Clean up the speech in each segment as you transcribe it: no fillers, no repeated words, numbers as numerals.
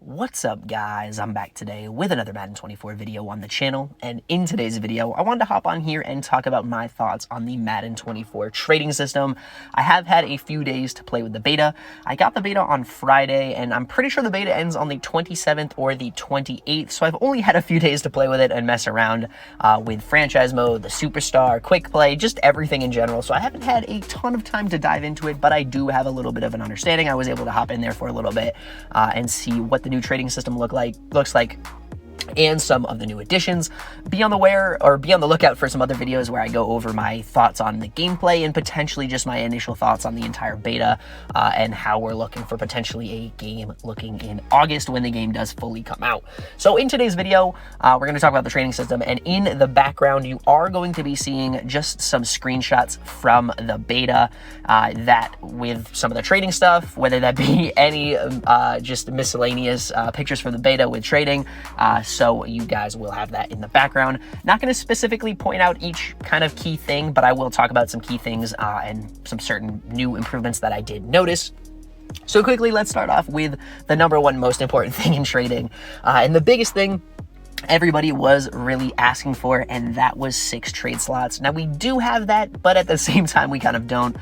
What's up, guys? I'm back today with another Madden 24 video on the channel, and in today's video I wanted to hop on here and talk about my thoughts on the Madden 24 trading system. I have had a few days to play with the beta. I got the beta on Friday, and I'm pretty sure the beta ends on the 27th or the 28th, so I've only had a few days to play with it and mess around with franchise mode, the superstar, quick play, just everything in general. So I haven't had a ton of time to dive into it, but I do have a little bit of an understanding. I was able to hop in there for a little bit and see what the new trading system looks like and some of the new additions. Be on the lookout for some other videos where I go over my thoughts on the gameplay and potentially just my initial thoughts on the entire beta and how we're looking for potentially a game looking in August when the game does fully come out. So in today's video, we're going to talk about the trading system, and in the background you are going to be seeing just some screenshots from the beta that with some of the trading stuff, whether that be any just miscellaneous pictures from the beta with trading. So you guys will have that in the background. Not going to specifically point out each kind of key thing, but I will talk about some key things and some certain new improvements that I did notice. So quickly, let's start off with the number one most important thing in trading. And the biggest thing everybody was really asking for, and that was 6 trade slots. Now we do have that, but at the same time we kind of don't.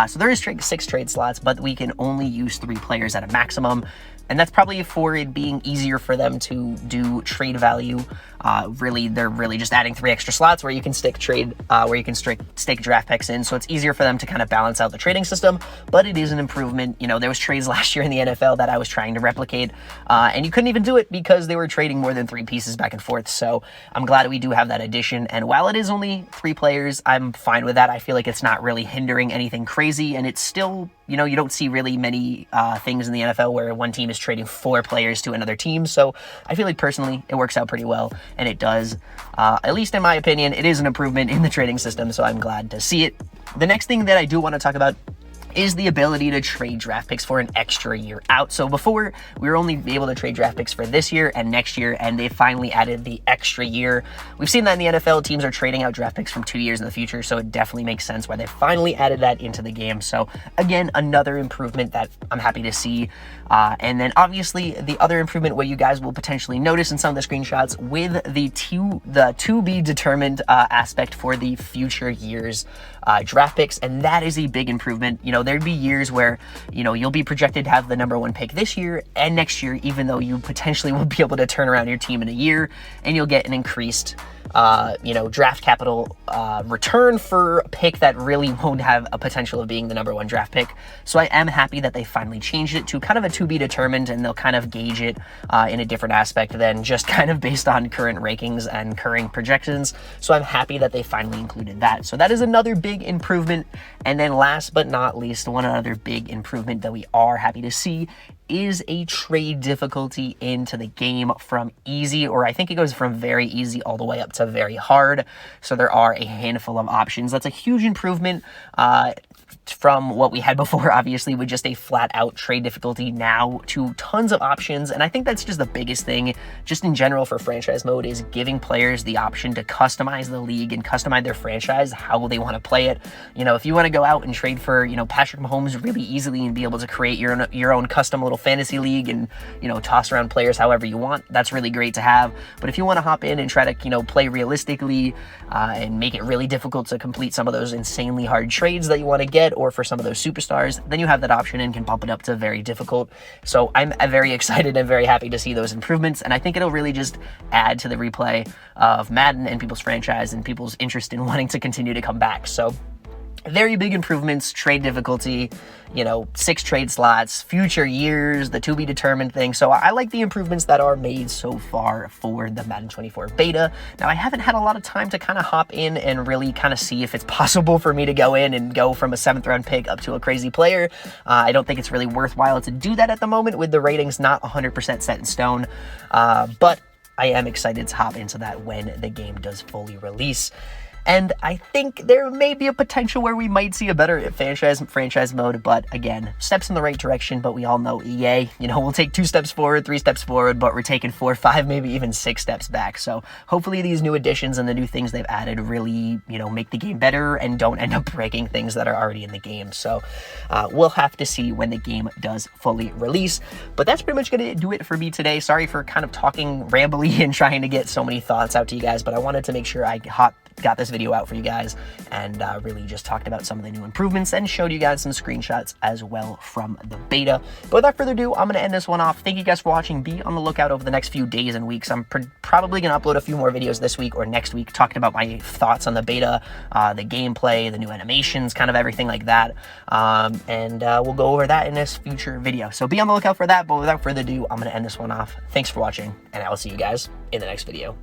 So there is 6 trade slots, but we can only use 3 players at a maximum. And that's probably for it being easier for them to do trade value. They're really just adding 3 extra slots where you can stick draft picks in. So it's easier for them to kind of balance out the trading system, but it is an improvement. You know, there was trades last year in the NFL that I was trying to replicate, and you couldn't even do it because they were trading more than 3 pieces back and forth. So I'm glad we do have that addition. And while it is only 3 players, I'm fine with that. I feel like it's not really hindering anything crazy, and it's still, you know, you don't see really many things in the NFL where one team is trading 4 players to another team. So I feel like personally it works out pretty well, and it does. At least in my opinion, it is an improvement in the trading system, so I'm glad to see it. The next thing that I do want to talk about is the ability to trade draft picks for an extra year out. So before, we were only able to trade draft picks for this year and next year, and they finally added the extra year. We've seen that in the NFL, teams are trading out draft picks from 2 years in the future, so it definitely makes sense why they finally added that into the game. So again, another improvement that I'm happy to see. And then obviously the other improvement, what you guys will potentially notice in some of the screenshots, with the to be determined aspect for the future years draft picks, and that is a big improvement. You know, there'd be years where, you know, you'll be projected to have the number 1 pick this year and next year, even though you potentially will be able to turn around your team in a year, and you'll get an increased draft capital return for a pick that really won't have a potential of being the number 1 draft pick. So I am happy that they finally changed it to kind of a to be determined, and they'll kind of gauge it in a different aspect than just kind of based on current rankings and current projections. So I'm happy that they finally included that. So that is another big improvement. And then last but not least, one other big improvement that we are happy to see is a trade difficulty into the game from easy, or I think it goes from very easy all the way up to very hard. So there are a handful of options. That's a huge improvement from what we had before, obviously, with just a flat out trade difficulty, now to tons of options. And I think that's just the biggest thing just in general for franchise mode, is giving players the option to customize the league and customize their franchise how they want to play it. You know, if you want to go out and trade for, you know, Patrick Mahomes really easily and be able to create your own custom little fantasy league and, you know, toss around players however you want, that's really great to have. But if you want to hop in and try to, you know, play realistically and make it really difficult to complete some of those insanely hard trades that you want to get, or for some of those superstars, then you have that option and can bump it up to very difficult. So I'm very excited and very happy to see those improvements, and I think it'll really just add to the replay of Madden and people's franchise and people's interest in wanting to continue to come back. So very big improvements, trade difficulty, you know, 6 trade slots, future years, the to be determined thing. So I like the improvements that are made so far for the Madden 24 beta. Now, I haven't had a lot of time to kind of hop in and really kind of see if it's possible for me to go in and go from a 7th round pick up to a crazy player. I don't think it's really worthwhile to do that at the moment, with the ratings not 100% set in stone. But I am excited to hop into that when the game does fully release. And I think there may be a potential where we might see a better franchise mode, but again, steps in the right direction. But we all know EA, we'll take 2 steps forward, 3 steps forward, but we're taking 4, 5, maybe even 6 steps back. So hopefully these new additions and the new things they've added really, make the game better and don't end up breaking things that are already in the game. So we'll have to see when the game does fully release. But that's pretty much going to do it for me today. Sorry for kind of talking rambly and trying to get so many thoughts out to you guys, but I wanted to make sure I got this video out for you guys and really just talked about some of the new improvements and showed you guys some screenshots as well from the beta. But without further ado, I'm going to end this one off. Thank you guys for watching. Be on the lookout over the next few days and weeks. I'm probably going to upload a few more videos this week or next week talking about my thoughts on the beta, the gameplay, the new animations, kind of everything like that. And we'll go over that in this future video. So be on the lookout for that. But without further ado, I'm going to end this one off. Thanks for watching, and I will see you guys in the next video.